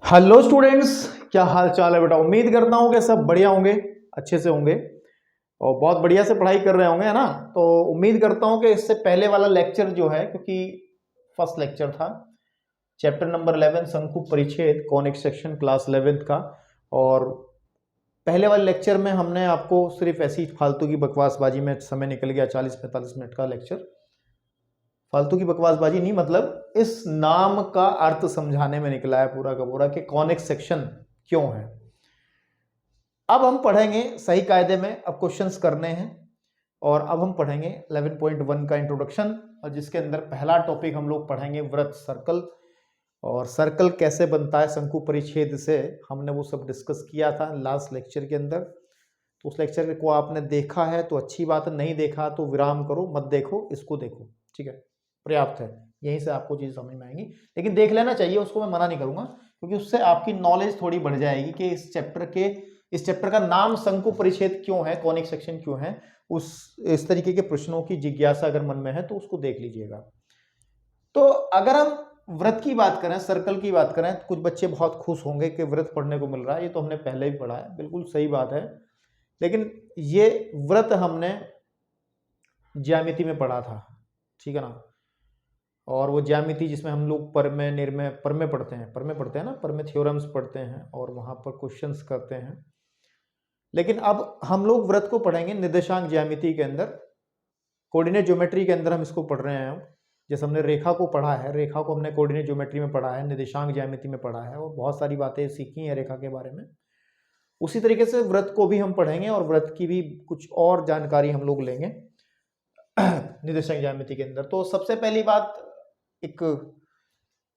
Hello students, क्या हाल चाल है बेटा। उम्मीद करता हूँ कि सब बढ़िया होंगे, अच्छे से होंगे और बहुत बढ़िया से पढ़ाई कर रहे होंगे, है ना। तो उम्मीद करता हूँ कि इससे पहले वाला लेक्चर जो है, क्योंकि फर्स्ट लेक्चर था चैप्टर नंबर 11 शंकु परिच्छेद कॉनिक सेक्शन क्लास 11th का, और पहले वाले लेक्चर में हमने आपको सिर्फ ऐसी फालतू की बकवासबाजी में समय निकल गया 40-45 मिनट का लेक्चर। फालतू की बकवासबाजी नहीं, मतलब इस नाम का अर्थ समझाने में निकला है पूरा का पूरा कि कॉनिक सेक्शन क्यों है। अब हम पढ़ेंगे सही कायदे में, अब क्वेश्चंस करने हैं और अब हम पढ़ेंगे 11.1 का इंट्रोडक्शन, और जिसके अंदर पहला टॉपिक हम लोग पढ़ेंगे व्रत, सर्कल। और सर्कल कैसे बनता है शंकु परिच्छेद से, हमने वो सब डिस्कस किया था लास्ट लेक्चर के अंदर। तो उस लेक्चर को आपने देखा है तो अच्छी बात है, नहीं देखा तो विराम करो, मत देखो, इसको देखो, ठीक है, पर्याप्त है। यहीं से आपको चीज़ समझ में आएंगी, लेकिन देख लेना चाहिए, उसको मैं मना नहीं करूंगा, क्योंकि उससे आपकी नॉलेज थोड़ी बढ़ जाएगी कि इस चैप्टर का नाम शंकु परिच्छेद क्यों है, कॉनिक सेक्शन क्यों है। इस तरीके के प्रश्नों की जिज्ञासा अगर मन में है तो उसको देख लीजिएगा। तो अगर हम व्रत की बात करें, सर्कल की बात करें, कुछ बच्चे बहुत खुश होंगे कि व्रत पढ़ने को मिल रहा है। ये तो हमने पहले भी पढ़ा है, बिल्कुल सही बात है, लेकिन ये व्रत हमने ज्यामिति में पढ़ा था, ठीक है ना। और वो ज्यामिति जिसमें हम लोग परमे निर्मय परमे पढ़ते हैं ना, परमे थ्योरम्स पढ़ते हैं और वहां पर क्वेश्चंस करते हैं। लेकिन अब हम लोग व्रत को पढ़ेंगे निर्देशांक ज्यामिति के अंदर, कोऑर्डिनेट ज्योमेट्री के अंदर हम इसको पढ़ रहे हैं। जैसे हमने रेखा को पढ़ा है, रेखा को हमने कोऑर्डिनेट ज्योमेट्री में पढ़ा है, निर्देशांक ज्यामिति में पढ़ा है और बहुत सारी बातें सीखी हैं रेखा के बारे में। उसी तरीके से व्रत को भी हम पढ़ेंगे और व्रत की भी कुछ और जानकारी हम लोग लेंगे निर्देशांक ज्यामिति के अंदर। तो सबसे पहली बात, एक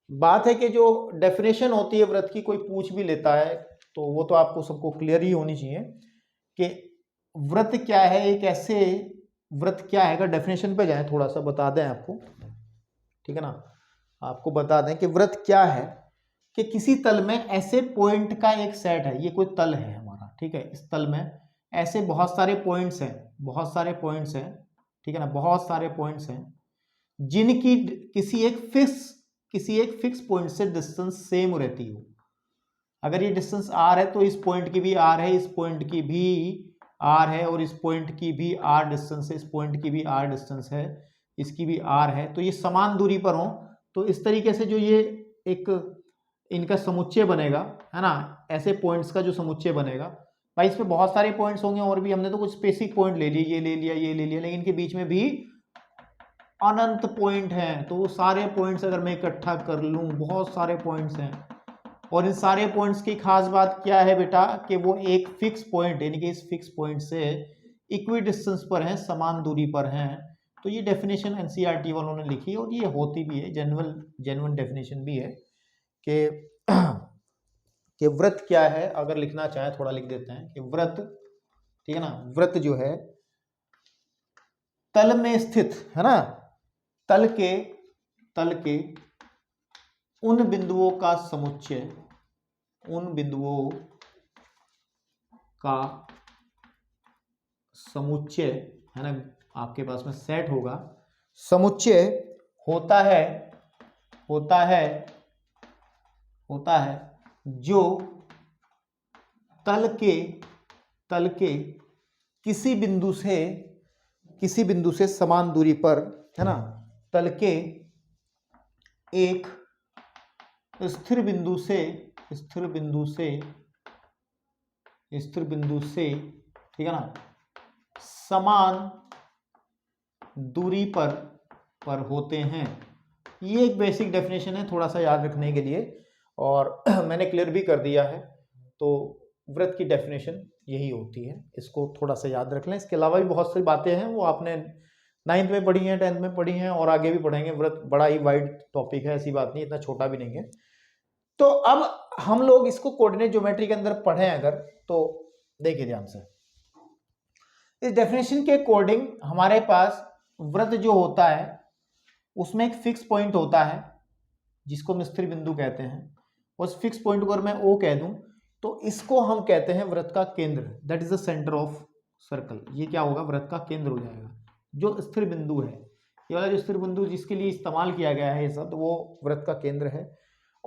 बात है कि जो डेफिनेशन होती है व्रत की, कोई पूछ भी लेता है तो वो तो आपको सबको क्लियर ही होनी चाहिए कि व्रत क्या है। एक ऐसे व्रत क्या है, अगर डेफिनेशन पे जाए थोड़ा सा बता दें आपको, ठीक है ना, आपको बता दें कि व्रत क्या है, कि किसी तल में ऐसे पॉइंट का एक सेट है। ये कोई तल है हमारा, ठीक है, इस तल में ऐसे बहुत सारे पॉइंट्स हैं, बहुत सारे पॉइंट्स हैं, ठीक है ना, बहुत सारे पॉइंट्स हैं जिनकी किसी एक फिक्स पॉइंट से डिस्टेंस सेम रहती हो। अगर ये डिस्टेंस आर है तो इस पॉइंट की भी आर है, इस पॉइंट की भी आर है, और इस पॉइंट की भी आर डिस्टेंस है, इस पॉइंट की भी आर डिस्टेंस है, इसकी भी आर है, तो ये समान दूरी पर हो। तो इस तरीके से जो ये एक इनका समुच्चय बनेगा, है ना, ऐसे पॉइंट्स का जो समुच्चय बनेगा। भाई इसमें बहुत सारे पॉइंट्स होंगे और भी, हमने तो कुछ स्पेसिफिक पॉइंट ले लिए, ये ले लिया, ये ले लिया, लेकिन इनके बीच में भी अनंत पॉइंट हैं। तो वो सारे पॉइंट्स अगर मैं इकट्ठा कर लूं, बहुत सारे पॉइंट्स हैं, और इन सारे पॉइंट्स की खास बात क्या है बेटा, कि वो एक फिक्स पॉइंट, यानी कि इस फिक्स पॉइंट से इक्वी डिस्टेंस पर हैं, समान दूरी पर हैं। तो ये डेफिनेशन एनसीईआरटी वालों ने लिखी और ये होती भी है, जेन्युइन डेफिनेशन भी है कि कि व्रत क्या है। अगर लिखना चाहे थोड़ा लिख देते हैं कि व्रत, ठीक है ना, व्रत जो है तल में स्थित, है ना, तल के उन बिंदुओं का समुच्चय, उन बिंदुओं का समुच्चय, है ना, आपके पास में सेट होगा, समुच्चय होता है जो तल के किसी बिंदु से समान दूरी पर, है ना, तल के एक स्थिर बिंदु से, ठीक है ना, समान दूरी पर होते हैं। ये एक बेसिक डेफिनेशन है, थोड़ा सा याद रखने के लिए, और मैंने क्लियर भी कर दिया है। तो व्रत की डेफिनेशन यही होती है, इसको थोड़ा सा याद रख लें। इसके अलावा भी बहुत सारी बातें हैं, वो आपने 9th में पढ़ी हैं, 10th में पढ़ी हैं और आगे भी पढ़ेंगे। व्रत बड़ा ही वाइड टॉपिक है, ऐसी बात नहीं, इतना छोटा भी नहीं है। तो अब हम लोग इसको कोऑर्डिनेट ज्योमेट्री के अंदर पढ़ें अगर, तो देखिए ध्यान से, इस डेफिनेशन के अकॉर्डिंग हमारे पास व्रत जो होता है उसमें एक फिक्स पॉइंट होता है जिसको हम स्थिर बिंदु कहते हैं। उस फिक्स पॉइंट को अगर मैं ओ कह दूं तो इसको हम कहते हैं व्रत का केंद्र, that is the centre of circle. ये क्या होगा, व्रत का केंद्र हो जाएगा, जो स्थिर बिंदु है। ये वाला जो स्थिर बिंदु जिसके लिए इस्तेमाल किया गया है ये शब्द, वो व्रत का केंद्र है।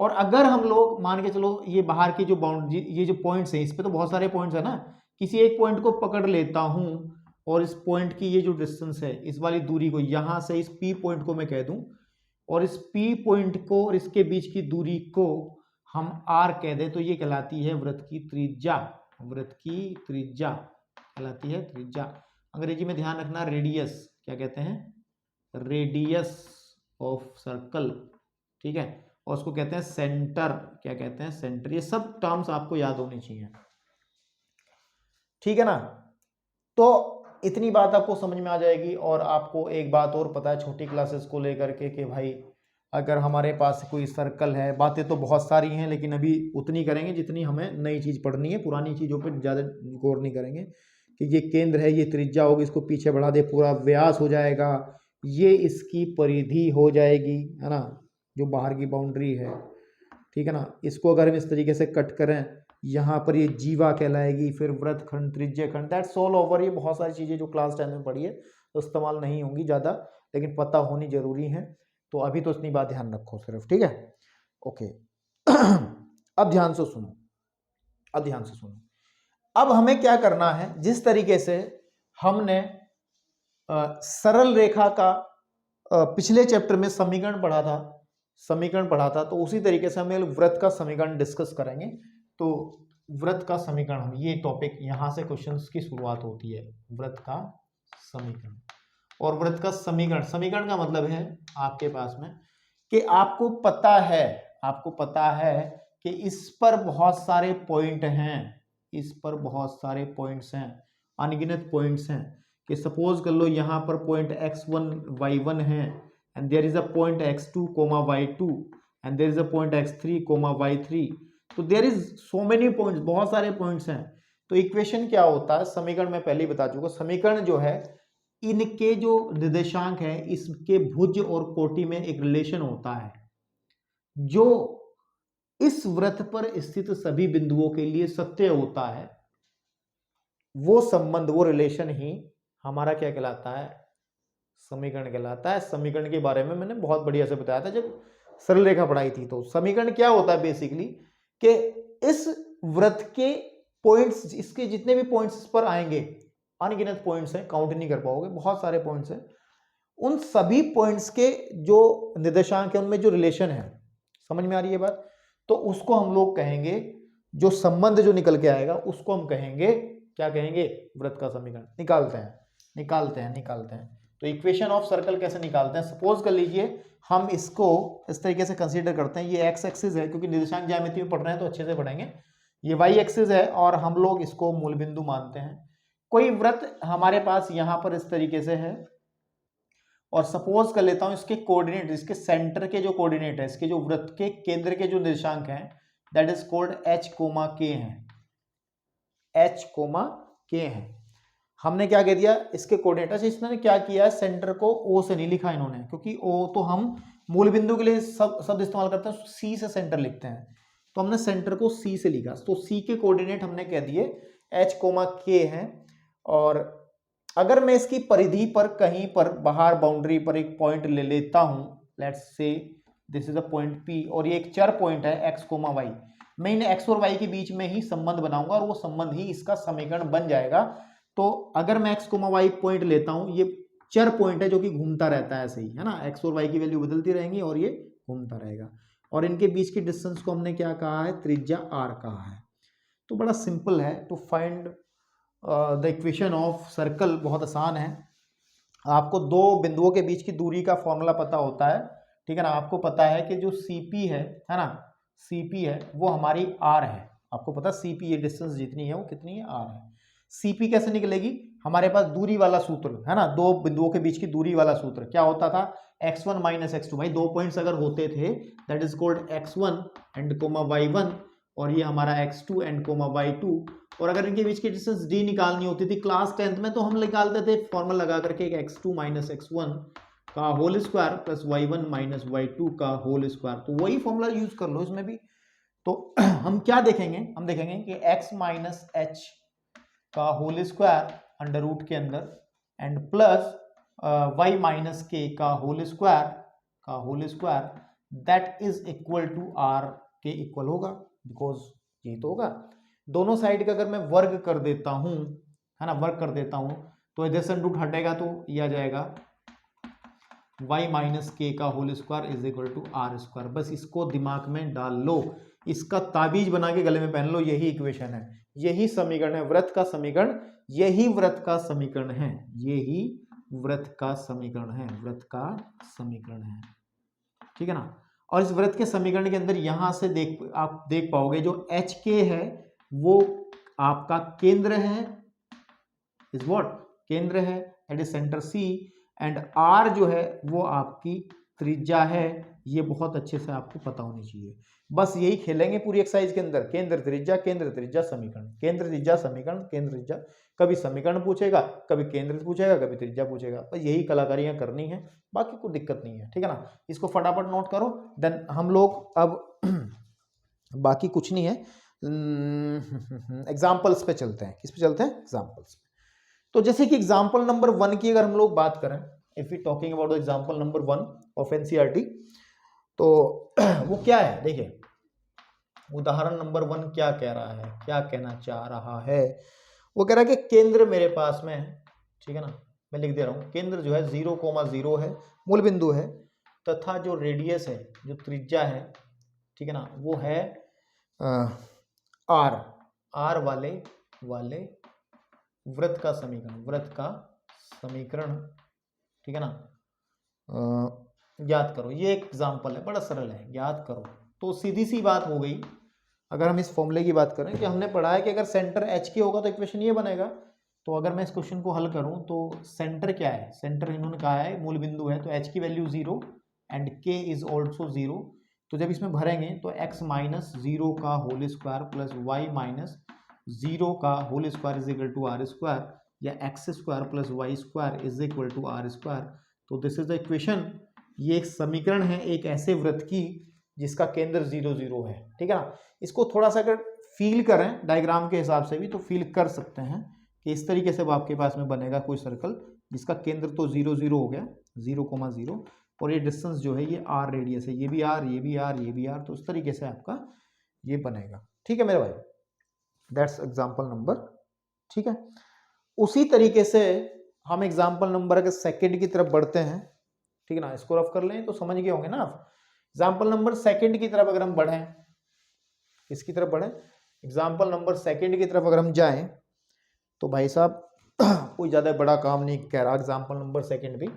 और अगर हम लोग मान के चलो ये बाहर की जो बाउंड्री, ये जो पॉइंट्स हैं, इस पे तो बहुत सारे पॉइंट्स है ना, किसी एक पॉइंट को पकड़ लेता हूं और इस पॉइंट की ये जो डिस्टेंस है, इस वाली दूरी को यहां से इस पी पॉइंट को मैं कह दूं, और इस पी पॉइंट को और इसके बीच की दूरी को हम आर कह दें, तो ये कहलाती है वृत्त की त्रिज्या। वृत्त की त्रिज्या कहलाती है त्रिज्या। अंग्रेजी में ध्यान रखना, रेडियस क्या कहते हैं, रेडियस ऑफ सर्कल, ठीक है। और उसको कहते हैं सेंटर, क्या कहते हैं, सेंटर। ये सब टर्म्स आपको याद होनी चाहिए, ठीक है ना। तो इतनी बात आपको समझ में आ जाएगी। और आपको एक बात और पता है छोटी क्लासेस को लेकर के कि भाई अगर हमारे पास कोई सर्कल है, बातें तो बहुत सारी हैं लेकिन अभी उतनी करेंगे जितनी हमें नई चीज़ पढ़नी है, पुरानी चीज़ों पे ज़्यादा गौर नहीं करेंगे। कि ये केंद्र है, ये त्रिज्या होगी, इसको पीछे बढ़ा दे, पूरा व्यास हो जाएगा, ये इसकी परिधि हो जाएगी, है ना, जो बाहर की बाउंड्री है, ठीक है ना। इसको अगर हम इस तरीके से कट करें, यहाँ पर ये जीवा कहलाएगी, फिर वृत्त खंड, त्रिज्य खंड, दैट्स ऑल ओवर। ये बहुत सारी चीज़ें जो क्लास 10 में पढ़ी है तो इस्तेमाल नहीं होंगी ज़्यादा, लेकिन पता होनी जरूरी है। तो अभी तो इतनी बात ध्यान रखो सिर्फ, ठीक है, ओके। अब ध्यान से सुनो, अब ध्यान से सुनो। अब हमें क्या करना है, जिस तरीके से हमने सरल रेखा का पिछले चैप्टर में समीकरण पढ़ा था, तो उसी तरीके से हम वृत्त का समीकरण डिस्कस करेंगे। तो वृत्त का समीकरण, ये टॉपिक यहां से क्वेश्चंस की शुरुआत होती है, वृत्त का समीकरण। और वृत्त का समीकरण, समीकरण का मतलब है आपके पास में कि आपको पता है कि इस पर बहुत सारे पॉइंट हैं, इस पर बहुत सारे पॉइंट्स हैं, अनगिनत पॉइंट्स हैं। कि सपोज कर लो यहाँ पर पॉइंट x1 y1 है, and there is a point x2 y2, and there is a point x3 y3। तो there is so many points, बहुत सारे पॉइंट्स हैं। तो इक्वेशन क्या होता है, समीकरण मैं पहले ही बता चुका, समीकरण जो है इनके जो निर्देशांक है, इसके भुज और कोटि में एक रिलेशन होता है, जो इस वृत्त पर स्थित सभी बिंदुओं के लिए सत्य होता है। वो संबंध, वो रिलेशन ही हमारा क्या कहलाता है, समीकरण कहलाता है। समीकरण के बारे में मैंने बहुत बढ़िया से बताया था जब सरल रेखा पढ़ाई थी। तो समीकरण क्या होता है बेसिकली, कि इस वृत्त के पॉइंट्स, इसके जितने भी पॉइंट्स इस पर आएंगे, अनगिनत पॉइंट्स हैं, काउंट नहीं कर पाओगे, बहुत सारे पॉइंट्स हैं, उन सभी पॉइंट्स के जो निर्देशांक है उनमें जो रिलेशन है, समझ में आ रही है बात, तो उसको हम लोग कहेंगे, जो संबंध जो निकल के आएगा उसको हम कहेंगे, क्या कहेंगे, वृत्त का समीकरण। निकालते हैं। तो इक्वेशन ऑफ सर्कल कैसे निकालते हैं, सपोज कर लीजिए हम इसको इस तरीके से कंसीडर करते हैं, ये एक्स एक्सिस है, क्योंकि निर्देशांक ज्यामिति में पढ़ रहे हैं तो अच्छे से पढ़ेंगे। ये वाई एक्सिस है और हम लोग इसको मूल बिंदु मानते हैं। कोई वृत्त हमारे पास यहां पर इस तरीके से है, और सपोज कर लेता हूं इसके कोऑर्डिनेट, इसके सेंटर के जो कोऑर्डिनेट है, इसके जो वृत्त के केंद्र के जो निर्देशांक हैं, that is called h, k हैं, h, k हैं। हमने क्या कह दिया, इसके कोऑर्डिनेट, अच्छा इसने क्या किया है, सेंटर को o से नहीं लिखा इन्होंने, क्योंकि o तो हम मूल बिंदु के लिए शब्द इस्तेमाल करते हैं, c से सेंटर लिखते हैं, तो हमने सेंटर को c से लिखा। तो c के कोऑर्डिनेट हमने कह दिए h, k हैं। और अगर मैं इसकी परिधि पर कहीं पर बाहर बाउंड्री पर एक पॉइंट ले लेता हूं, let's say this is a point P, और ये एक चर पॉइंट है x, y, मैं इन x और y के बीच में ही संबंध बनाऊंगा और वो संबंध ही इसका समीकरण बन जाएगा। तो अगर मैं x, y पॉइंट लेता हूं, ये चर पॉइंट है जो कि घूमता रहता है, ऐसे ही है ना, x और y की वैल्यू बदलती रहेंगी और ये घूमता रहेगा, और इनके बीच की डिस्टेंस को हमने क्या कहा है, त्रिज्या r कहा है। तो बड़ा सिंपल है, to find the equation of circle बहुत आसान है। आपको दो बिंदुओं के बीच की दूरी का फॉर्मूला पता होता है, ठीक है ना। आपको पता है कि जो CP है ना, CP है वो हमारी R है, आपको पता CP, ये डिस्टेंस जितनी है वो कितनी है, R है। CP कैसे निकलेगी, हमारे पास दूरी वाला सूत्र है ना, दो बिंदुओं के बीच की दूरी वाला सूत्र क्या होता था, x1 माइनस x2, भाई दो पॉइंट्स अगर होते थे that is called x1 and y1, और ये हमारा x2 एंड y2, और अगर इनके बीच की डिस्टेंस d निकालनी होती थी क्लास 10th में, तो हम निकालते थे फॉर्मूला लगा करके x2 माइनस x1 का whole square plus y1 minus y2 का होल स्क्वायर। तो वही फॉर्मूला यूज कर लो इसमें भी। तो हम क्या देखेंगे, हम देखेंगे कि x माइनस h का होल स्क्वायर अंडर रूट के अंदर, and plus y minus k का whole square that is equal to R के इक्वल होगा, बिकॉज यही तो होगा। दोनों साइड का अगर मैं वर्ग कर देता हूं, है ना, वर्ग कर देता हूं, तो इधर से रूट हटेगा तो ये आ जाएगा y माइनस के का whole square is equal to are square. बस इसको दिमाग में डाल लो, इसका ताबीज बना के गले में पहन लो, यही इक्वेशन है, यही समीकरण है, व्रत का समीकरण, यही व्रत का समीकरण है, यही व्रत का समीकरण है, व्रत का समीकरण है, ठीक है ना। और इस व्रत के समीकरण के अंदर यहां से आप देख पाओगे जो एच के है वो आपका केंद्र है, इज व्हाट, केंद्र है, that is centre C, and R जो है वो आपकी त्रिज्या है। ये बहुत अच्छे से आपको पता होनी चाहिए। बस यही खेलेंगे पूरी एक्सरसाइज के अंदर, केंद्र त्रिज्या समीकरण, केंद्र त्रिज्या समीकरण, केंद्र त्रिज्या, कभी समीकरण पूछेगा, कभी केंद्र पूछेगा, कभी त्रिज्या पूछेगा, बस यही कलाकारियां करनी है, बाकी कोई दिक्कत नहीं है, ठीक है ना। इसको फटाफट नोट करो, देन हम लोग अब बाकी कुछ नहीं है, एग्जाम्पल्स पे चलते हैं। किस पे चलते हैं? एग्जाम्पल्स पे। तो जैसे कि एग्जाम्पल नंबर 1 की अगर हम लोग बात करें, if you talking about example number 1 of NCERT, तो वो क्या है, देखिए उदाहरण नंबर 1 क्या कह रहा है, क्या कहना चाह रहा है, वो कह रहा है कि केंद्र मेरे पास में है, ठीक है ना, मैं लिख दे रहा हूं, केंद्र जो है 0,0 है, मूल बिंदु है, तथा जो रेडियस है, जो त्रिज्या है, ठीक है ना, वो है आर वाले व्रत का समीकरण, ठीक है ना, ज्ञात करो। ये एक एग्जाम्पल है, बड़ा सरल है, ज्ञात करो। तो सीधी सी बात हो गई, अगर हम इस फॉर्मूले की बात करें कि हमने पढ़ा है कि अगर सेंटर एच के होगा तो इक्वेशन ये बनेगा। तो अगर मैं इस क्वेश्चन को हल करूं तो सेंटर क्या है, सेंटर इन्होंने कहा है मूल बिंदु है, तो एच की वैल्यू 0 एंड के इज ऑल्सो 0। तो जब इसमें भरेंगे तो x माइनस 0 का whole square plus Y minus 0 का whole square is equal to are square, या X square plus Y square is equal to are square. तो दिस इज द इक्वेशन। ये एक समीकरण है एक ऐसे व्रत की जिसका केंद्र 0,0 है, ठीक है ना। इसको थोड़ा सा अगर फील करें डायग्राम के हिसाब से भी तो फील कर सकते हैं कि इस तरीके से आपके पास में बनेगा कोई सर्कल जिसका केंद्र तो 0,0 हो गया, 0,0, और ये डिस्टेंस जो है ये आर रेडियस है, ये भी आर, ये भी आर, ये भी आर, तो इस तरीके से आपका ये बनेगा, ठीक है मेरे भाई। दैट्स एग्जाम्पल नंबर, ठीक है। उसी तरीके से हम एग्जाम्पल नंबर के सेकंड की तरफ बढ़ते हैं, ठीक है ना। इसको रफ कर लें तो समझ गए होंगे ना आप। एग्जाम्पल नंबर सेकंड की तरफ अगर हम बढ़ें, किसकी तरफ बढ़ें, एग्जाम्पल नंबर सेकंड की तरफ अगर हम जाएं तो भाई साहब कोई ज्यादा बड़ा काम नहीं कह रहा एग्जाम्पल नंबर सेकंड भी।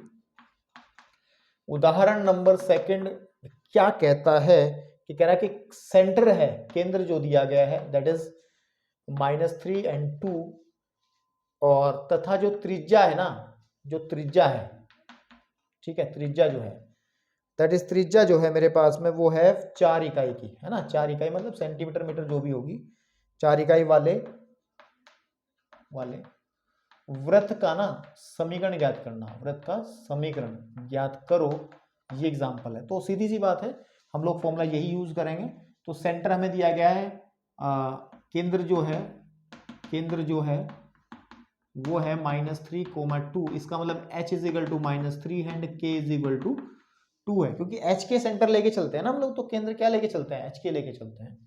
उदाहरण नंबर सेकंड क्या कहता है कि कह रहा है कि सेंटर है, केंद्र जो दिया गया है दैट इज -3 and 2, और तथा जो त्रिज्या है ना, जो त्रिज्या है, ठीक है, त्रिज्या जो है दैट इज, त्रिज्या जो है मेरे पास में वो है 4 इकाई की, है ना, 4 इकाई मतलब सेंटीमीटर मीटर जो भी होगी, 4 इकाई वाले व्रत का ना समीकरण ज्ञात करना, व्रत का समीकरण ज्ञात करो, ये एग्जांपल है। तो सीधी सी बात है, हम लोग फॉर्मूला यही यूज करेंगे। तो सेंटर हमें दिया गया है, केंद्र जो है वो है -3,2, इसका मतलब h is equal to -3 and k is equal to 2 है, क्योंकि h के सेंटर लेके चलते हैं ना हम लोग, तो केंद्र क्या लेके चलते हैं, h के लेके चलते हैं।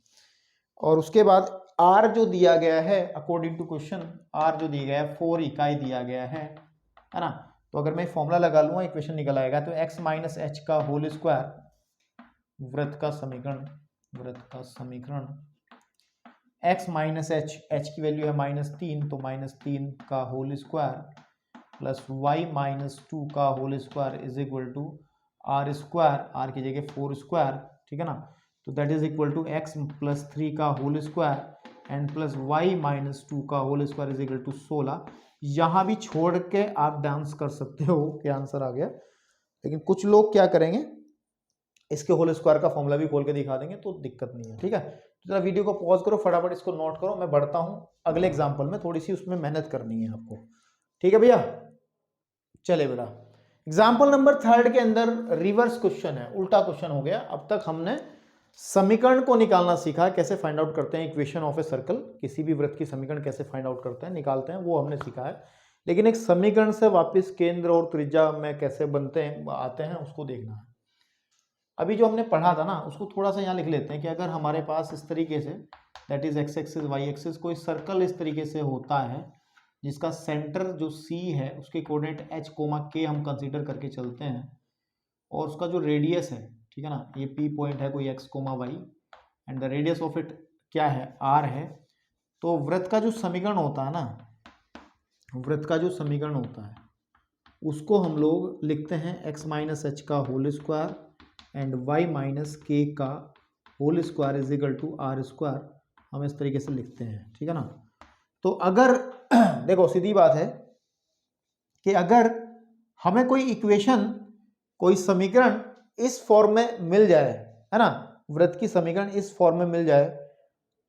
और उसके बाद r जो दिया गया है अकॉर्डिंग टू क्वेश्चन, r जो दिया गया है 4 इकाई दिया गया है ना। तो अगर मैं फॉर्मूला लगा लूंगा इक्वेशन निकल आएगा, तो x माइनस एच का होल स्क्वायर व्रत का समीकरण x माइनस एच की वैल्यू है -3, तो -3 का whole square plus y minus 2 का whole square is equal to are square, r की जगह 4 स्क्वायर, ठीक है ना। तो that is equal to x plus 3 का whole square and plus y minus 2 का whole square is equal to 16। यहां भी छोड़ के आप डांस कर सकते हो कि आंसर आ गया, लेकिन कुछ लोग क्या करेंगे, इसके होल स्क्वायर का फॉर्मूला भी खोल के दिखा देंगे, तो दिक्कत नहीं है, ठीक है। तो जरा वीडियो को पॉज करो, फटाफट इसको नोट करो, मैं बढ़ता हूं अगले एग्जाम्पल में, थोड़ी सी उसमें मेहनत करनी है आपको, ठीक है भैया। चले बेटा, एग्जाम्पल नंबर 3 के अंदर रिवर्स क्वेश्चन है, उल्टा क्वेश्चन हो गया। अब तक हमने समीकरण को निकालना सीखा, कैसे फाइंड आउट करते हैं इक्वेशन ऑफ ए सर्कल, किसी भी वृत्त की समीकरण कैसे फाइंड आउट करते हैं, निकालते हैं, वो हमने सीखा है। लेकिन एक समीकरण से वापस केंद्र और त्रिज्या में कैसे बनते हैं, आते हैं, उसको देखना है। अभी जो हमने पढ़ा था ना उसको थोड़ा सा यहाँ लिख लेते हैं कि अगर हमारे पास इस तरीके से that is x axis y axis कोई सर्कल इस तरीके से होता है जिसका सेंटर जो सी है उसके कोऑर्डिनेट एच कोमा के हम कंसीडर करके चलते हैं और उसका जो रेडियस है, ठीक है ना, ये पी पॉइंट है कोई x comma y and the radius of it क्या है, आर है। तो वृत्त का जो समीकरण होता है ना, वृत्त का जो समीकरण होता है उसको हम लोग लिखते हैं एक्स माइनस एच का whole square and y minus के का whole square is equal to are square, हम इस तरीके से लिखते हैं, ठीक है ना। तो अगर देखो सीधी बात है कि अगर हमें कोई इक्वेशन, कोई समीकरण इस फॉर्म में मिल जाए, है ना, वृत्त की समीकरण इस फॉर्म में मिल जाए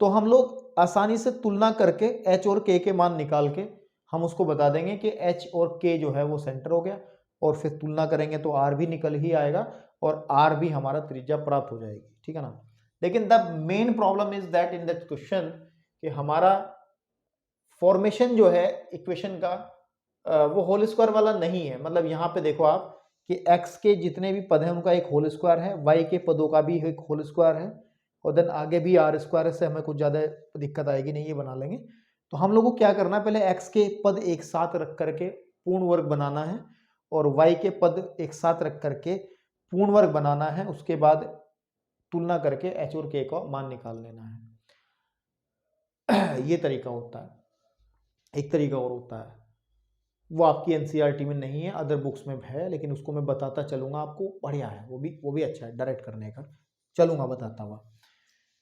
तो हम लोग आसानी से तुलना करके एच और के मान निकाल के हम उसको बता देंगे कि एच और के जो है वो सेंटर हो गया और फिर तुलना करेंगे तो आर भी निकल ही आएगा और आर भी हमारा त्रिज्या प्राप्त हो जाएगी, ठीक है ना। लेकिन the main problem is that in that question कि हमारा फॉर्मेशन जो है इक्वेशन का वो होल स्क्वायर वाला नहीं है। मतलब यहाँ पे देखो आप कि x के जितने भी पद हैं उनका एक होल स्क्वायर है, y के पदों का भी एक होल स्क्वायर है और देन आगे भी आर स्क्वायर से हमें कुछ ज़्यादा दिक्कत आएगी नहीं, ये बना लेंगे। तो हम लोग को क्या करना है, पहले x के पद एक साथ रख करके पूर्ण वर्ग बनाना है और y के पद एक साथ रख करके पूर्ण वर्ग बनाना है, उसके बाद तुलना करके h और k का मान निकाल लेना है। ये तरीका होता है। एक तरीका और होता है, वो आपकी एनसीईआरटी में नहीं है, अदर बुक्स में है, लेकिन उसको मैं बताता चलूंगा आपको, बढ़िया है, वो भी अच्छा है, डायरेक्ट करने का चलूंगा बताता हुआ।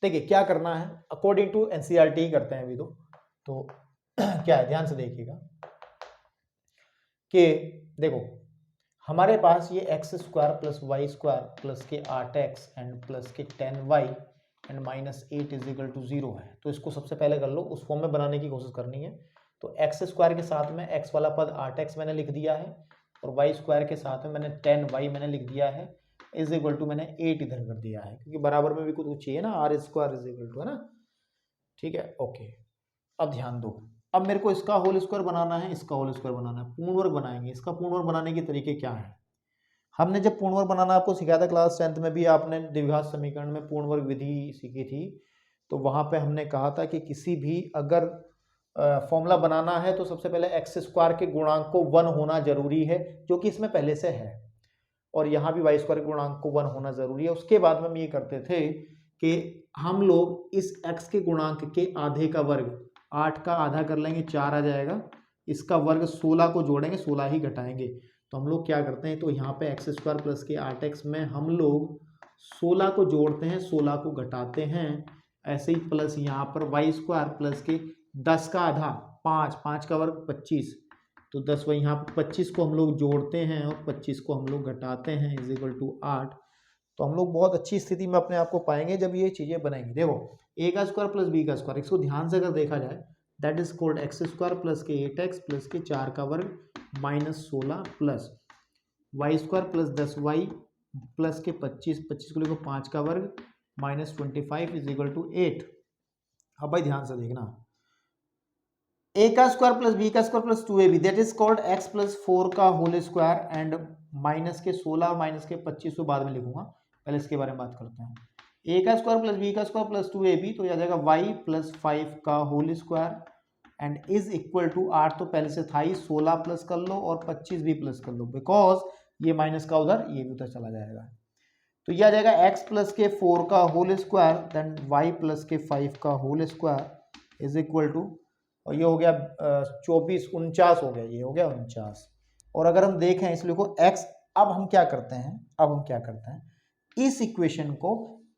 देखिए क्या करना है, अकॉर्डिंग टू एनसीईआरटी ही करते हैं अभी तो क्या है, ध्यान से देखिएगा कि देखो हमारे पास ये x square plus Y square plus के 8x एंड प्लस के 10y and minus 8 is equal to 0 है। तो इसको सबसे पहले कर लो, उस फॉर्म में बनाने की कोशिश करनी है। तो एक्स स्क्वायर के साथ में x वाला पद 8x मैंने लिख दिया है और वाई स्क्वायर के साथ में मैंने 10y मैंने लिख दिया है, इज इक्वल टू मैंने 8 इधर कर दिया है क्योंकि बराबर में भी कुछ चाहिए ना, r square is equal to, है ना, ठीक है, ओके। अब ध्यान दो, अब मेरे को इसका होल स्क्वायर बनाना है, इसका होल स्क्वायर बनाना है, पूर्ण वर्ग बनाएंगे। इसका पूर्ण वर्ग बनाने के तरीके क्या है, हमने जब पूर्ण वर्ग बनाना आपको सिखाया था क्लास 10th में भी, आपने द्विघात समीकरण में पूर्ण वर्ग विधि सीखी थी। तो वहां पे हमने कहा था कि किसी भी अगर फॉर्मूला बनाना है तो सबसे पहले एक्स स्क्वायर के गुणांक को 1 होना जरूरी है, जो कि इसमें पहले से है, और यहाँ भी वाई स्क्वायर के गुणांक को 1 होना जरूरी है। उसके बाद में हम ये करते थे कि हम लोग इस x के गुणांक के आधे का वर्ग, 8 का आधा कर लेंगे 4 आ जाएगा, इसका वर्ग 16 को जोड़ेंगे 16 ही घटाएंगे। तो हम लोग क्या करते हैं, तो यहाँ पे एक्स स्क्वायर प्लस के 8x में हम लोग 16 को जोड़ते हैं 16 को घटाते हैं, ऐसे ही प्लस यहाँ पर वाई स्क्वायर प्लस के 10 का आधा 5, 5 का वर्ग 25, तो 10 वही यहाँ पर 25 को हम लोग जोड़ते हैं और 25 को हम लोग घटाते हैं इज इक्वल टू 8। तो हम लोग बहुत अच्छी स्थिति में अपने आप को पाएंगे जब ये चीजें बनेंगी। देखो a का स्क्वायर प्लस b का स्क्वायर, इसको ध्यान से अगर देखा जाए that is called x square plus के 8x प्लस के 4 का वर्ग minus 16 plus Y square plus 10y plus के 25, 25 को लिखो 5 का वर्ग माइनस 25 इज इक्वल टू 8। अब भाई ध्यान से देखना, a का स्क्वायर प्लस b का square plus 2ab that is called x plus 4 का होल स्क्वायर एंड माइनस के 16 और माइनस के 25 को बाद में लिखूंगा, पहले इसके बारे में बात करते हैं। a का स्क्वायर प्लस b का स्क्वायर प्लस 2ab, तो यह आ जाएगा y प्लस 5 का whole square and is equal to 8 तो पहले से था ही, 16 प्लस कर लो और 25 भी प्लस कर लो, बिकॉज ये माइनस का उधर, ये भी उधर चला जाएगा। तो यह आ जाएगा x प्लस के 4 का whole square then y plus के 5 का whole square is equal to, और ये हो गया 24, 49 हो गया, ये हो गया 49। और अगर हम देखें इसलिए को x, अब हम क्या करते हैं, इस इक्वेशन को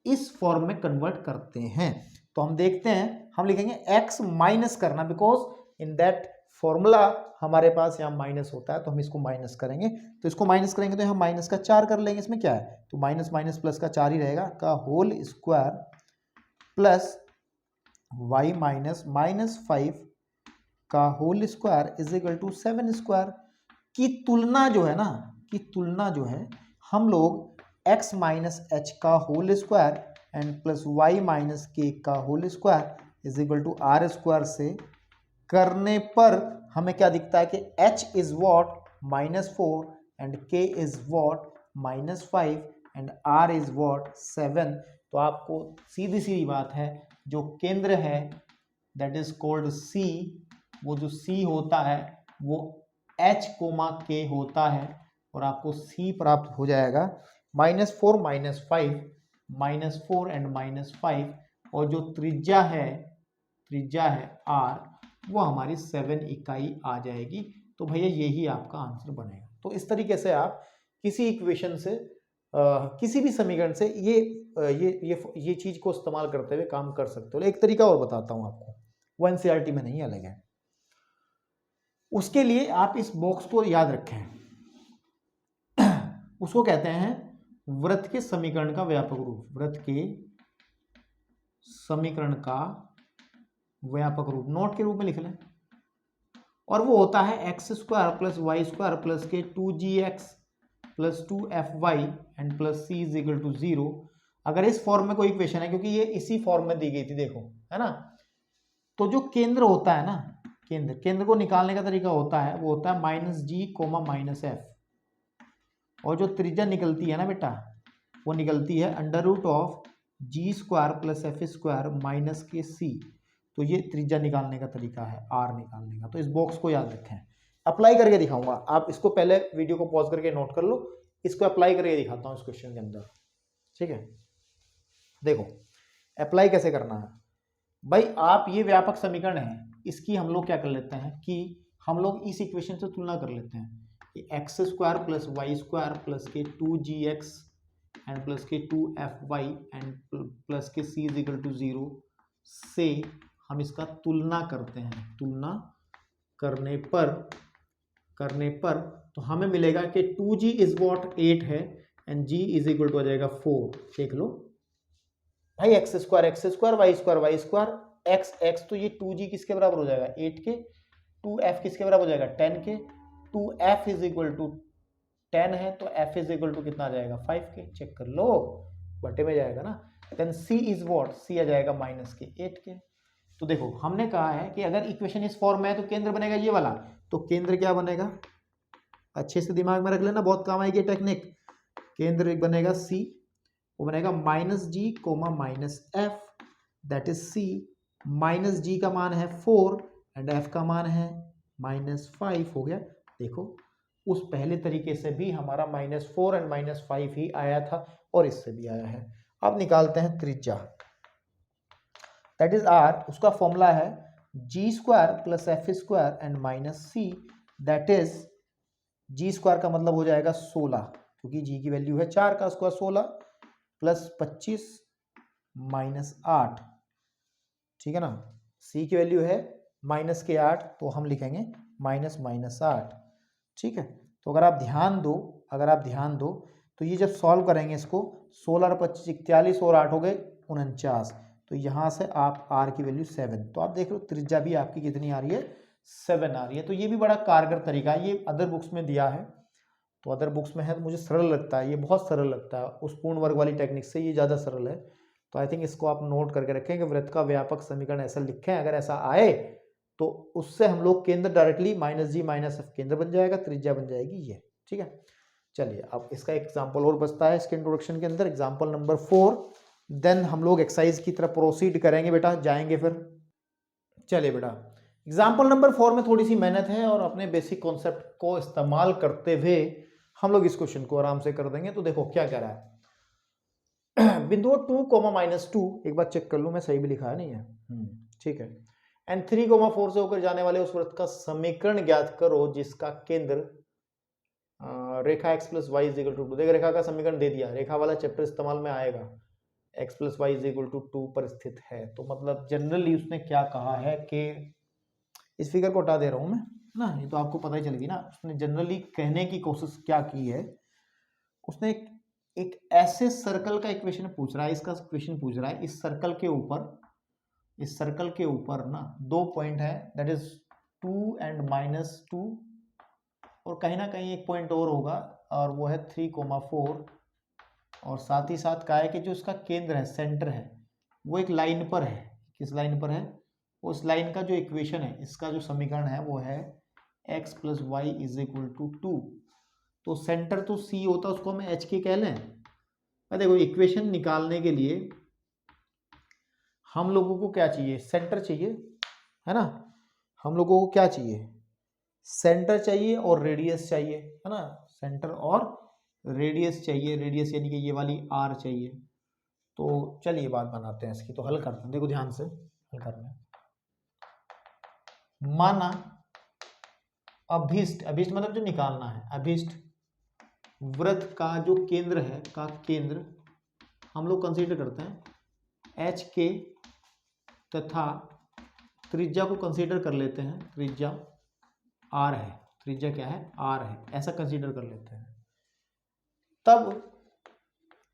इस फॉर्म में कन्वर्ट करते हैं। तो हम देखते हैं, हम लिखेंगे x माइनस करना, बिकॉज इन दैट फॉर्मूला हमारे पास यहाँ माइनस होता है, तो हम इसको माइनस करेंगे। तो इसको माइनस करेंगे तो यहाँ माइनस का 4 कर लेंगे, इसमें क्या है, तो माइनस माइनस प्लस का 4 ही रहेगा, का whole square plus y minus minus 5 का whole square is equal to 7 square. की तुलना जो है हम लोग x माइनस एच का whole square and plus Y minus के का whole square is equal to are square से करने पर हमें क्या दिखता है कि h is what -4 and k is what -5 and r is what 7। तो आपको सीधी सीधी बात है, जो केंद्र है दैट इज कॉल्ड C, वो जो C होता है वो H, K होता है, और आपको C प्राप्त हो जाएगा -4 -5 एंड -5, और जो त्रिज्या है R, वो हमारी 7 इकाई आ जाएगी। तो भैया यही आपका आंसर बनेगा। तो इस तरीके से आप किसी इक्वेशन से किसी भी समीकरण से ये चीज को इस्तेमाल करते हुए काम कर सकते हो। एक तरीका और बताता हूं आपको, वो एनसीईआरटी में नहीं अलग है। उसके लिए आप इस बॉक्स को याद रखें, उसको कहते हैं वृत्त के समीकरण का व्यापक रूप। वृत्त के समीकरण का व्यापक रूप नोट के रूप में लिख लें, और वो होता है x² + y² + के 2gx + 2fy एंड + c = 0। अगर इस फॉर्म में कोई इक्वेशन है, क्योंकि ये इसी फॉर्म में दी गई थी, देखो है ना, तो जो केंद्र होता है ना, केंद्र को निकालने का तरीका होता है, वो होता है -g, -f, और जो त्रिज्या निकलती है ना बेटा, वो निकलती है √g² + f² - के c। तो ये त्रिज्या निकालने का तरीका है, r निकालने का। तो इस बॉक्स को याद रखें, अप्लाई करके दिखाऊंगा। आप इसको पहले वीडियो को पॉज करके नोट कर लो, इसको अप्लाई करके दिखाता हूं इस क्वेश्चन के अंदर, ठीक है। देखो अप्लाई कैसे करना है भाई, आप ये व्यापक समीकरण है, इसकी हम लोग क्या कर लेते हैं कि हम लोग इस इक्वेशन से तुलना कर लेते हैं कि x² + y² + के 2gx एंड + के 2fy एंड + के c = 0 से हम इसका तुलना करते हैं। तुलना करने पर तो हमें मिलेगा कि 2g इज वॉट 8 है and g is equal to आ जाएगा 4। देख लो भाई, x² y² x, तो ये 2g किसके बराबर हो जाएगा 8 के, 2f किसके बराबर हो जाएगा 10 के, 2f इज इक्वल टू 10 है, तो f इज इक्वल टू कितना आ जाएगा 5 के। चेक कर लो, बटे में जाएगा ना। Then c is what, c आ जाएगा -8 के। तो देखो हमने कहा है कि अगर इक्वेशन इस फॉर्म में है तो केंद्र बनेगा ये वाला, तो केंद्र क्या बनेगा, अच्छे से दिमाग में रख लेना, बहुत काम आएगी टेक्निक। केंद्र बनेगा C, वो बनेगा -g, -f, that is C। -g का मान है 4 एंड f का मान है -5 हो गया। देखो उस पहले तरीके से भी हमारा -4 एंड -5 ही आया था, और इससे भी आया है। अब निकालते हैं त्रिज्या, दैट इज r, उसका फॉर्मूला है g² + f² and -c, that is g² का मतलब हो जाएगा 16, क्योंकि g की वैल्यू है 4 का स्क्वायर 16 + 25 - 8, ठीक है ना। c की वैल्यू है -8, तो हम लिखेंगे -8, ठीक है। तो अगर आप ध्यान दो तो ये जब सॉल्व करेंगे इसको, 16 और 25 41 और 8 हो गए 49, तो यहाँ से आप r की वैल्यू 7, तो आप देख लो त्रिज्या भी आपकी कितनी आ रही है 7 आ रही है। तो ये भी बड़ा कारगर तरीका है, ये अदर बुक्स में दिया है, तो अदर बुक्स में है तो मुझे सरल लगता है, ये बहुत सरल लगता है, उस पूर्ण वर्ग वाली टेक्निक से ये ज़्यादा सरल है। तो आई थिंक इसको आप नोट करके रखें कि वृत्त का व्यापक समीकरण ऐसा लिखें, अगर ऐसा आए तो उससे हम लोग केंद्र डायरेक्टली -g -f केंद्र बन जाएगा, त्रिज्या बन जाएगी ये, ठीक है। चलिए अब इसका एग्जाम्पल और बचता है इसके इंट्रोडक्शन के अंदर, एग्जाम्पल नंबर 4, देन हम लोग एक्सरसाइज की तरफ प्रोसीड करेंगे बेटा, जाएंगे फिर। चलिए बेटा एग्जाम्पल नंबर 4 में थोड़ी सी मेहनत है, और अपने बेसिक कॉन्सेप्ट को इस्तेमाल करते हुए हम लोग इस क्वेश्चन को आराम से कर देंगे। तो देखो क्या कह रहा है, बिंदु 2, -2, एक बार चेक कर लूं मैं सही भी लिखा है नहीं है, ठीक है। एंड 3, 4 से होकर जाने वाले उस वृत्त का समीकरण ज्ञात करो जिसका केंद्र रेखा x + y = 2, देख रेखा का समीकरण दे दिया, रेखा वाला चैप्टर इस्तेमाल में आएगा, x + y = 2 पर स्थित है। तो मतलब जनरली उसने क्या कहा है कि इस फिगर को हटा दे रहा हूं मैं ना, ये तो आपको पता ही चलेगी ना, उसने जनरली कहने की कोशिश क्या की है, उसने एक ऐसे सर्कल का इक्वेशन पूछ रहा है, इसका क्वेश्चन पूछ रहा है, इस सर्कल के ऊपर ना 2 पॉइंट है, दैट इज 2 एंड -2, और कहीं ना कहीं एक पॉइंट और होगा, और वो है 3, 4, और साथ ही साथ कहा है कि जो इसका केंद्र है, सेंटर है, वो एक लाइन पर है। किस लाइन पर है, उस लाइन का जो इक्वेशन है, इसका जो समीकरण है वो है x + y = 2। तो सेंटर तो C होता है, उसको हम H के कह लें, देखो इक्वेशन निकालने के लिए हम लोगों को क्या चाहिए, सेंटर चाहिए, है ना। हम लोगों को क्या चाहिए, सेंटर चाहिए और रेडियस चाहिए, है ना। सेंटर और रेडियस चाहिए, रेडियस यानी कि ये वाली आर चाहिए। तो चलिए बात बनाते हैं इसकी, तो हल करते हैं, देखो ध्यान से हल करना है। माना अभीष्ट, अभीष्ट मतलब जो निकालना है, अभीष्ट वृत्त का जो केंद्र है, का केंद्र हम लोग कंसीडर करते हैं एच के, तथा त्रिज्या को कंसीडर कर लेते हैं, त्रिज्या आर है, त्रिज्या क्या है, आर है, ऐसा कंसीडर कर लेते हैं।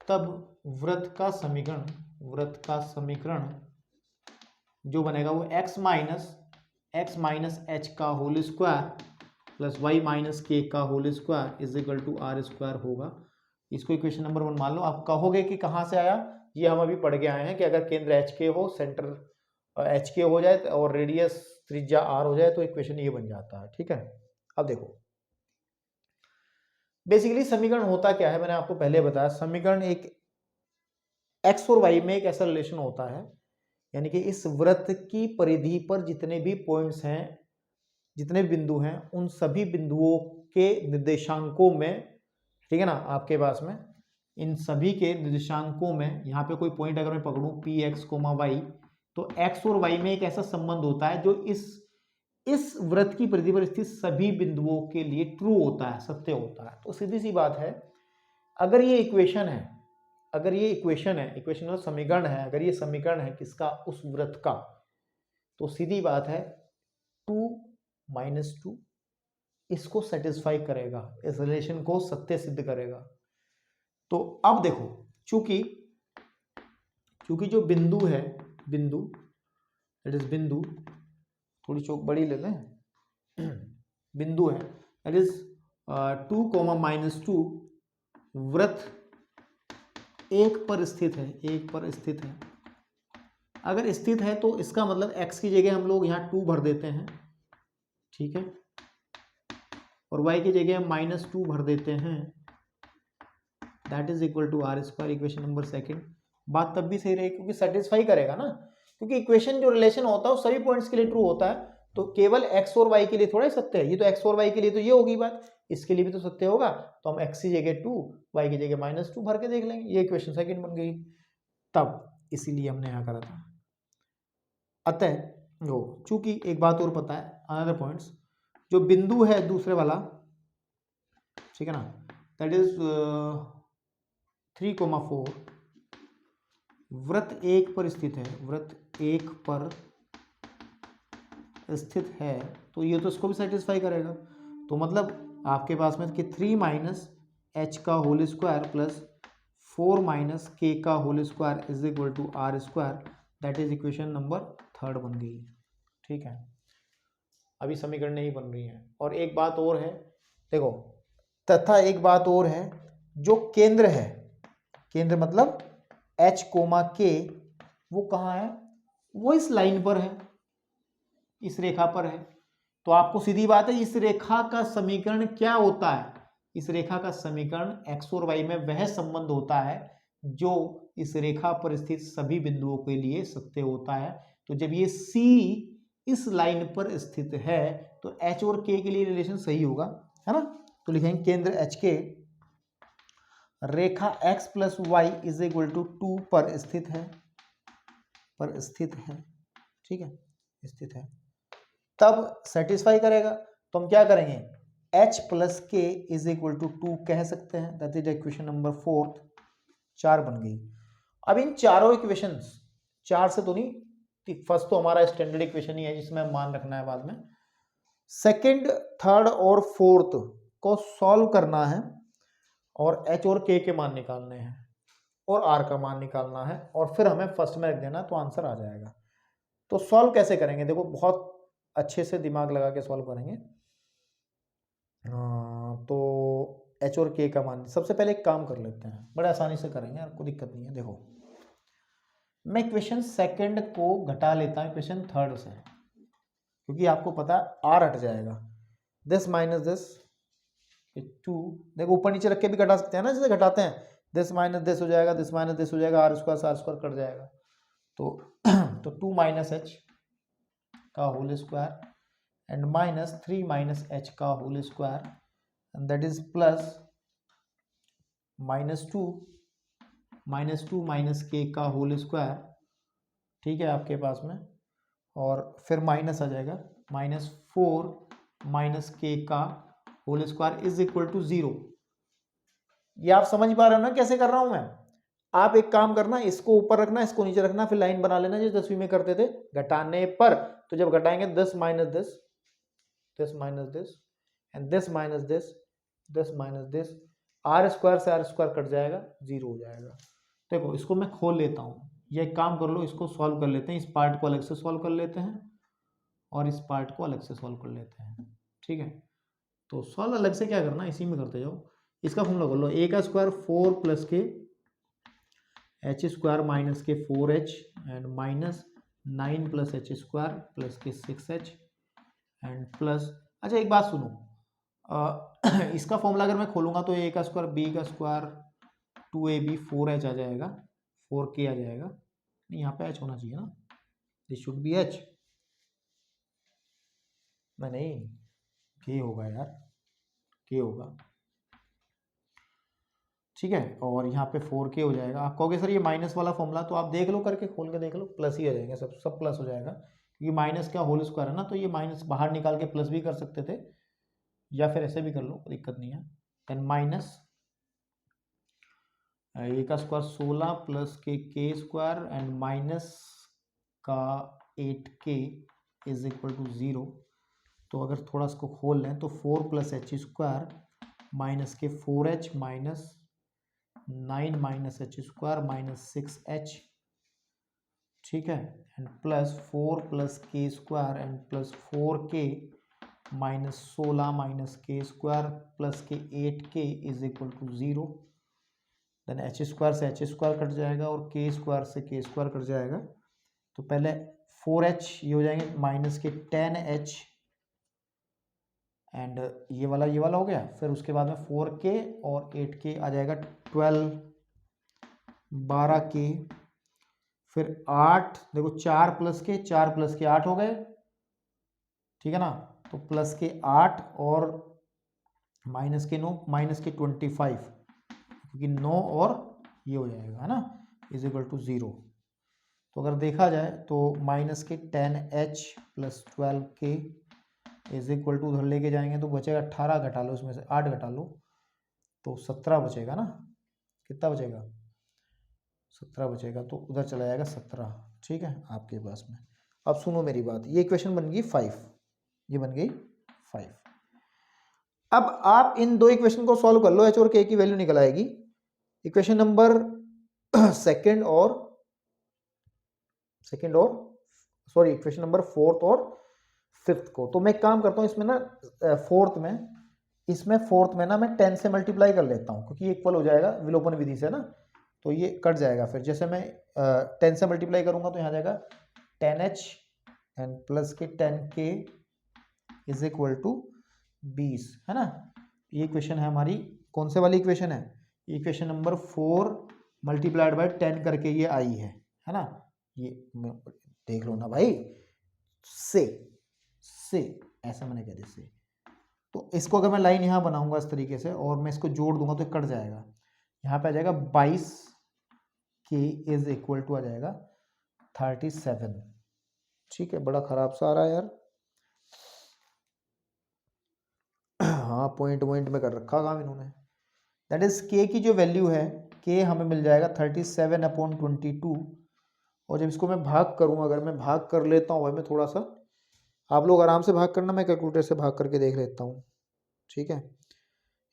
तब वृत्त का समीकरण, वृत्त का समीकरण जो बनेगा वो x माइनस एच का whole square plus y minus के का whole square is equal to are square होगा। इसको इक्वेशन नंबर 1 मान लो। आप कहोगे कि कहाँ से आया, ये हम अभी पढ़ के आए हैं कि अगर केंद्र एच के हो, सेंटर एच के हो जाए और रेडियस त्रिज्या आर हो जाए तो इक्वेशन ये बन जाता है, ठीक है। अब देखो बेसिकली समीकरण होता क्या है, मैंने आपको पहले बताया, समीकरण एक एक्स और वाई में एक ऐसा रिलेशन होता है, यानी कि इस वृत्त की परिधि पर जितने भी पॉइंट्स हैं, जितने बिंदु हैं, उन सभी बिंदुओं के निर्देशांकों में, ठीक है ना, आपके पास में इन सभी के निर्देशांकों में, यहाँ पे कोई पॉइंट अगर मैं पकड़ूं पी एक्स कोमा वाई, तो एक्स और वाई में एक ऐसा संबंध होता है जो इस वृत्त की परिधि पर स्थित सभी बिंदुओं के लिए ट्रू होता है, सत्य होता है। तो सीधी सी बात है, अगर ये इक्वेशन है, अगर ये इक्वेशन है, इक्वेशन मतलब समीकरण है, अगर ये समीकरण है किसका, उस वृत्त का, तो सीधी बात है 2 - 2 इसको सेटिस्फाई करेगा, इस रिलेशन को सत्य सिद्ध करेगा। तो अब देखो, चूंकि जो बिंदु है, बिंदु दैट इज बिंदु, थोड़ी चौक बड़ी ले लें, बिंदु है दैट इज 2, -2 वृत्त एक पर स्थित है, एक पर स्थित है। अगर स्थित है तो इसका मतलब x की जगह हम लोग यहाँ 2 भर देते हैं, ठीक है, और y की जगह हम -2 भर देते हैं, that is equal to are square. Equation number 2 बात तब भी सही रहेगी क्योंकि सेटिस्फाई करेगा ना, क्योंकि इक्वेशन जो रिलेशन होता है वो सभी पॉइंट्स के लिए ट्रू होता है। तो केवल x और y के लिए थोड़ा ही सत्य है, ये तो x और y के लिए तो ये होगी बात, इसके लिए भी तो सत्य होगा। तो हम x की जगह 2, y की जगह -2 भर के देख लेंगे, ये इक्वेशन 2 बन गई। तब इसीलिए हमने यहाँ करा था। अतः जो चूंकि एक बात और पता है, अनदर पॉइंट्स, जो बिंदु है दूसरे वाला, ठीक है ना, दैट इज 3,4 वृत्त एक पर स्थित है, वृत्त एक पर स्थित है, तो ये तो इसको भी सेटिस्फाई करेगा। तो मतलब आपके पास में कि 3 - h का होल स्क्वायर प्लस 4 - k का whole square is equal to are square, that is equation number 3 बन गई, ठीक है। अभी समीकरण नहीं बन रही है। और एक बात और है, देखो, तथा एक बात और है, जो केंद्र है, केंद्र मतलब h कोमा k, वो कहाँ है, वो इस लाइन पर है, इस रेखा पर है। तो आपको सीधी बात है, इस रेखा का समीकरण क्या होता है, इस रेखा का समीकरण x और y में वह संबंध होता है जो इस रेखा पर स्थित सभी बिंदुओं के लिए सत्य होता है। तो जब ये C इस लाइन पर स्थित है तो h और k के लिए रिलेशन सही होगा, है ना। तो लिखेंगे केंद्र h के रेखा x plus y is equal to 2 पर स्थित है, पर स्थित है, ठीक है, स्थित है, तब सेटिस्फाई करेगा। तो हम क्या करेंगे, h प्लस के इज इक्वल टू 2 कह सकते हैं, दैट इज इक्वेशन नंबर 4, 4 बन गई। अब इन चारों इक्वेशंस, 4 से तो नहीं, फर्स्ट तो हमारा स्टैंडर्ड इक्वेशन ही है जिसमें मान रखना है बाद में, सेकंड, थर्ड और फोर्थ को सॉल्व करना है और h और k के मान निकालने हैं और r का मान निकालना है, और फिर हमें फर्स्ट में रख देना तो आंसर आ जाएगा। तो सॉल्व कैसे करेंगे, देखो बहुत अच्छे से दिमाग लगा के सॉल्व करेंगे। तो h और k का मान, सबसे पहले एक काम कर लेते हैं, बड़े आसानी से करेंगे यार, कोई दिक्कत नहीं है। देखो मैं इक्वेशन सेकंड को घटा लेता हूँ इक्वेशन थर्ड से, क्योंकि आपको पता है r हट जाएगा, दिस माइनस दिस 2, देखो ऊपर नीचे रख के भी घटा सकते हैं ना, जैसे घटाते हैं, दिस माइनस दिस हो जाएगा, दिस माइनस दिस हो जाएगा, आर स्क्वायर से आर स्क्वायर कट जाएगा, तो 2 माइनस एच का whole square and minus 3 minus H का whole square and that is plus minus two minus के का होल स्क्वायर, ठीक है आपके पास में, और फिर माइनस आ जाएगा -4 माइनस के का whole square is equal to 0। ये आप समझ पा रहे हो ना कैसे कर रहा हूं मैं? आप एक काम करना, इसको ऊपर रखना, इसको नीचे रखना, फिर लाइन बना लेना जो 10वीं में करते थे घटाने पर। तो जब घटाएंगे 10 minus this, this minus this and this minus this minus this, r square से आर स्क्वायर कट जाएगा, 0 हो जाएगा। देखो इसको मैं खोल लेता हूँ, ये एक काम कर लो, इसको सॉल्व कर लेते हैं, इस पार्ट को अलग से सॉल्व कर लेते हैं और इस पार्ट को अलग से सॉल्व कर लेते हैं, ठीक है। तो सॉल्व अलग से क्या करना, इसी में करते जाओ। इसका फॉर्मूला कर लो, ए का स्क्वायर 4 प्लस के एच स्क्वायर माइनस के 4h and minus 9 plus H square plus के 6h एंड प्लस, अच्छा एक बात सुनो, इसका फॉर्मूला अगर मैं खोलूंगा तो ए का स्क्वायर बी का स्क्वायर 2ab 4h आ जाएगा, 4k आ जाएगा, नहीं यहाँ पे h होना चाहिए ना, दिस शुड बी h, नहीं k होगा यार, k होगा, ठीक है। और यहाँ पे 4k हो जाएगा। आप कहोगे सर ये माइनस वाला फॉर्मूला, तो आप देख लो, करके खोल के देख लो, प्लस ही आ जाएंगे, सब प्लस हो जाएगा, क्योंकि माइनस का होल स्क्वायर है ना, तो ये माइनस बाहर निकाल के प्लस भी कर सकते थे, या फिर ऐसे भी कर लो, कोई दिक्कत नहीं है। देन माइनस ए का square 16 plus k square and minus का 8k इज इक्वल टू 0। तो अगर थोड़ा इसको खोल लें तो 4 प्लस एच स्क्वायर माइनस के 4h minus 9 minus h square minus 6h, ठीक है, and plus 4 plus k square and plus 4k minus 16 minus k square plus के 8k is equal to 0। Then h square से h square cut जाएगा और के square से के square cut जाएगा। तो पहले 4h ये हो जाएंगे माइनस के 10h एंड ये वाला हो गया, फिर उसके बाद में 4k और 8k आ जाएगा 12 12k, फिर 8 देखो 4 प्लस के 8 हो गए, ठीक है ना, तो प्लस के 8 और माइनस के 9 माइनस के 25, क्योंकि 9 और ये हो जाएगा है ना, इज इक्वल टू 0। तो अगर देखा जाए तो माइनस के 10h plus 12k is equal to, उधर लेके जाएंगे तो बचेगा 18, घटा लो, इसमें से 8 घटा लो तो 17 बचेगा ना, कितना बचेगा, 17 बचेगा, तो उधर चला जाएगा 17, ठीक है आपके पास में। अब सुनो मेरी बात, ये इक्वेशन बन गई 5, ये बन गई 5। अब आप इन दो इक्वेशन को सॉल्व कर लो, h और k की वैल्यू निकल आएगी। इक्वेशन नंबर सेकंड और सॉरी इक्वेशन नंबर 4th और 5th को। तो मैं काम करता हूँ इसमें ना, फोर्थ में ना मैं 10 से मल्टीप्लाई कर लेता हूँ, क्योंकि इक्वल हो जाएगा विलोपन विधि से ना, तो ये कट जाएगा। फिर जैसे मैं 10 से मल्टीप्लाई करूंगा तो यहाँ जाएगा 10h एंड प्लस के 10k इज इक्वल टू 20, है ना। ये इक्वेशन है हमारी, कौन से वाली इक्वेशन है, इक्वेशन नंबर 4 मल्टीप्लाइड बाय 10 करके ये आई है ना। ये देख लो ना भाई, से ऐसा मैंने कह दिया से। तो इसको अगर मैं लाइन यहाँ बनाऊंगा इस तरीके से और मैं इसको जोड़ दूंगा तो कट जाएगा, यहाँ पे आ जाएगा 22k इज इक्वल टू आ जाएगा 37, ठीक है। बड़ा खराब सा आ रहा है यार, हाँ पॉइंट में कर रखा काम इन्होंने। दैट इज k की जो वैल्यू है, k हमें मिल जाएगा 37/22, और जब इसको मैं भाग करूँ, अगर मैं भाग कर लेता हूँ भाई, मैं थोड़ा सा, आप लोग आराम से भाग करना, मैं कैलकुलेटर से भाग करके देख लेता हूँ, ठीक है।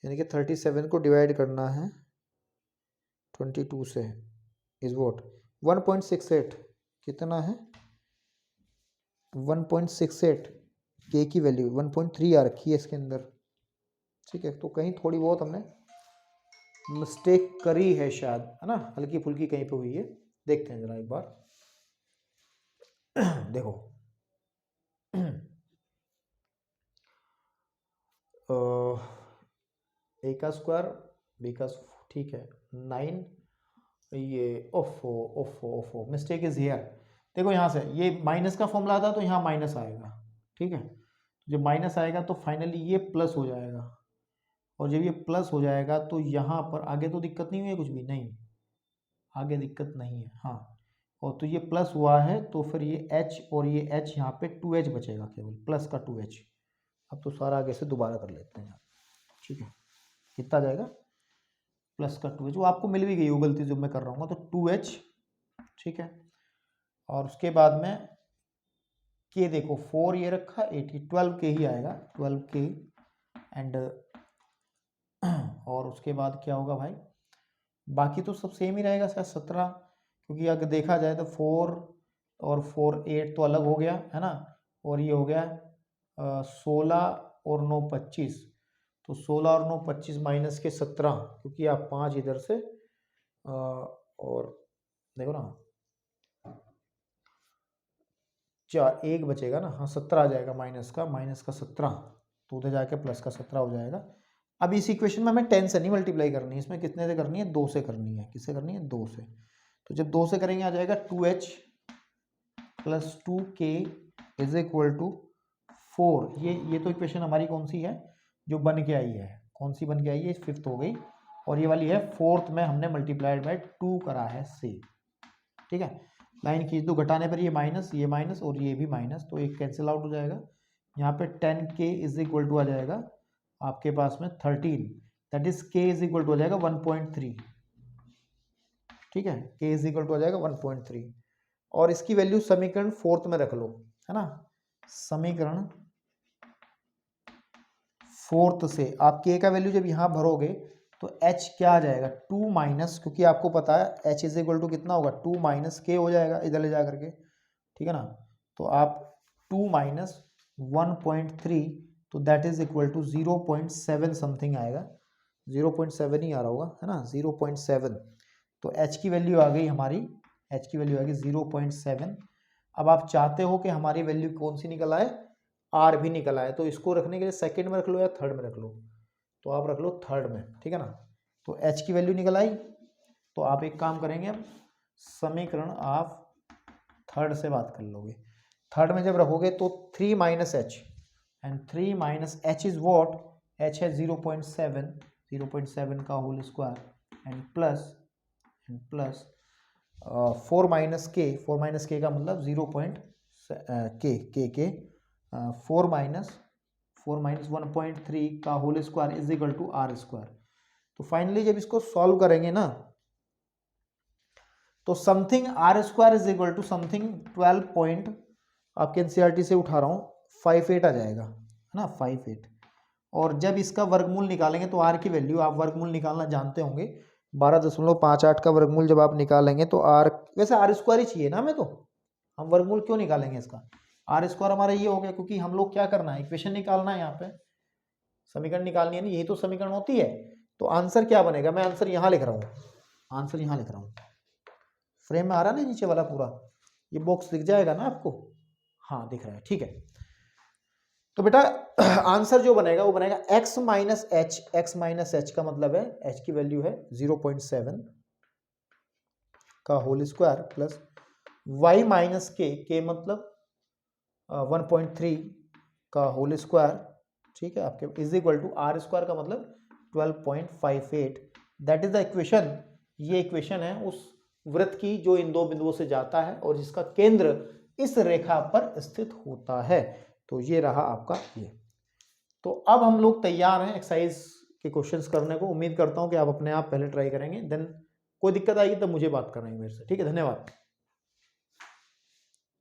यानी कि 37 को डिवाइड करना है 22 से, इज वॉट 1.68, कितना है 1.68, के की वैल्यू 1.3 आ रखी है इसके अंदर, ठीक है। तो कहीं थोड़ी बहुत हमने मिस्टेक करी है शायद, है ना, हल्की फुल्की कहीं पे हुई है। देखते हैं जरा एक बार देखो ए का स्क्वायर बी का, ठीक है, 9, ये ओफो ओफो ओफो मिस्टेक इज हियर। देखो यहाँ से ये माइनस का फॉर्मूला था तो यहाँ माइनस आएगा, ठीक है। जब माइनस आएगा तो फाइनली ये प्लस हो जाएगा, और जब ये प्लस हो जाएगा तो यहाँ पर आगे तो दिक्कत नहीं हुई है, कुछ भी नहीं, आगे दिक्कत नहीं है, हाँ। और तो ये प्लस हुआ है तो फिर ये h और ये h यहाँ पे 2h बचेगा, केवल प्लस का 2h। अब तो सारा आगे से दोबारा कर लेते हैं, ठीक है। कितना जाएगा, प्लस का 2h, वो आपको मिल भी गई वो गलती जो मैं कर रहा हूँ, तो 2h, ठीक है। और उसके बाद में के देखो 4 ये रखा, 8 12 के ही आएगा, 12 के एंड और उसके बाद क्या होगा भाई, बाकी तो सब सेम ही रहेगा शायद 17, क्योंकि अगर देखा जाए तो 4 और 4 8 तो अलग हो गया है ना, और ये हो गया 16 और 9 25, तो 16 और 9 25 माइनस के 17, क्योंकि आप 5 इधर से और देखो ना 4 1 बचेगा ना, हाँ 17 आ जाएगा, माइनस का 17, तो उधर जाके प्लस का 17 हो जाएगा। अब इस इक्वेशन में हमें 10 से नहीं मल्टीप्लाई करनी है, इसमें कितने से करनी है, 2 से करनी है। किससे करनी है, 2 से। तो जब 2 से करेंगे आ जाएगा 2h plus 2k is equal to 4। ये तो इक्वेशन हमारी कौन सी है, जो बन के आई है, कौन सी बन के आई है, 5th हो गई, और ये वाली है 4th में हमने मल्टीप्लाइड बाय 2 करा है से, ठीक है। लाइन खींच दो, घटाने पर ये माइनस और ये भी माइनस, तो एक कैंसिल आउट हो जाएगा। यहाँ पे 10k इज इक्वल टू आ जाएगा आपके पास में 13, that is k is equal to आ जाएगा 1.3, ठीक है। k इज इक्वल टू आ जाएगा 1.3, और इसकी वैल्यू समीकरण 4th में रख लो, है ना। समीकरण 4th से आप k का वैल्यू जब यहाँ भरोगे तो h क्या आ जाएगा, 2 माइनस, क्योंकि आपको पता है h इज इक्वल टू कितना होगा, 2 माइनस k हो जाएगा इधर ले जा करके, ठीक है ना। तो आप 2 माइनस 1.3, तो that is equal to 0.7 something आएगा, 0.7 ही आ रहा होगा, है ना, 0.7। तो h की वैल्यू आ गई हमारी, h की वैल्यू आ गई 0.7। अब आप चाहते हो कि हमारी वैल्यू कौन सी निकल आए, r भी निकल आए, तो इसको रखने के लिए सेकंड में रख लो या थर्ड में रख लो, तो आप रख लो थर्ड में, ठीक है ना। तो h की वैल्यू निकल आई, तो आप एक काम करेंगे, अब समीकरण आप थर्ड से बात कर लोगे। थर्ड में जब रखोगे तो 3 minus h, and 3 minus h is what, h है 0.7 का whole square and plus 4 minus के का मतलब 4 माइनस 1.3 का whole square is equal to are square. तो फाइनली जब इसको सॉल्व करेंगे ना, तो something r square is equal to something 12 point, आपके एनसीईआरटी से उठा रहा हूँ, 58 आ जाएगा, है ना, 58। और जब इसका वर्गमूल निकालेंगे तो आर की वैल्यू, आप वर्गमूल निकालना जानते होंगे, 12.58 का वर्गमूल जब आप निकालेंगे तो आर, वैसे आर स्क्वायर ही चाहिए ना हमें, तो हम वर्गमूल क्यों निकालेंगे इसका, आर स्क्वायर हमारा ये हो गया, क्योंकि हम लोग क्या करना है, इक्वेशन निकालना है, यहाँ पे समीकरण निकालनी है ना, यही तो समीकरण होती है। तो आंसर क्या बनेगा, मैं आंसर यहाँ लिख रहा हूँ, आंसर यहाँ लिख रहा हूँ, फ्रेम में आ रहा है ना नीचे वाला पूरा, ये बॉक्स दिख जाएगा ना आपको, हाँ दिख रहा है, ठीक है। तो बेटा आंसर जो बनेगा वो बनेगा x माइनस एच का मतलब है h की वैल्यू है 0.7 का whole square plus y minus k मतलब 1.3 का होल स्क्वायर, ठीक है, आपके is equal to are square का मतलब 12.58, दैट इज द इक्वेशन। ये इक्वेशन है उस वृत्त की जो इन दो बिंदुओं से जाता है और जिसका केंद्र इस रेखा पर स्थित होता है। तो ये रहा आपका ये। तो अब हम लोग तैयार हैं एक्सरसाइज के क्वेश्चंस करने को। उम्मीद करता हूं कि आप अपने आप पहले ट्राई करेंगे, देन कोई दिक्कत आएगी तब मुझे बात करना है मेरे से, ठीक है। धन्यवाद।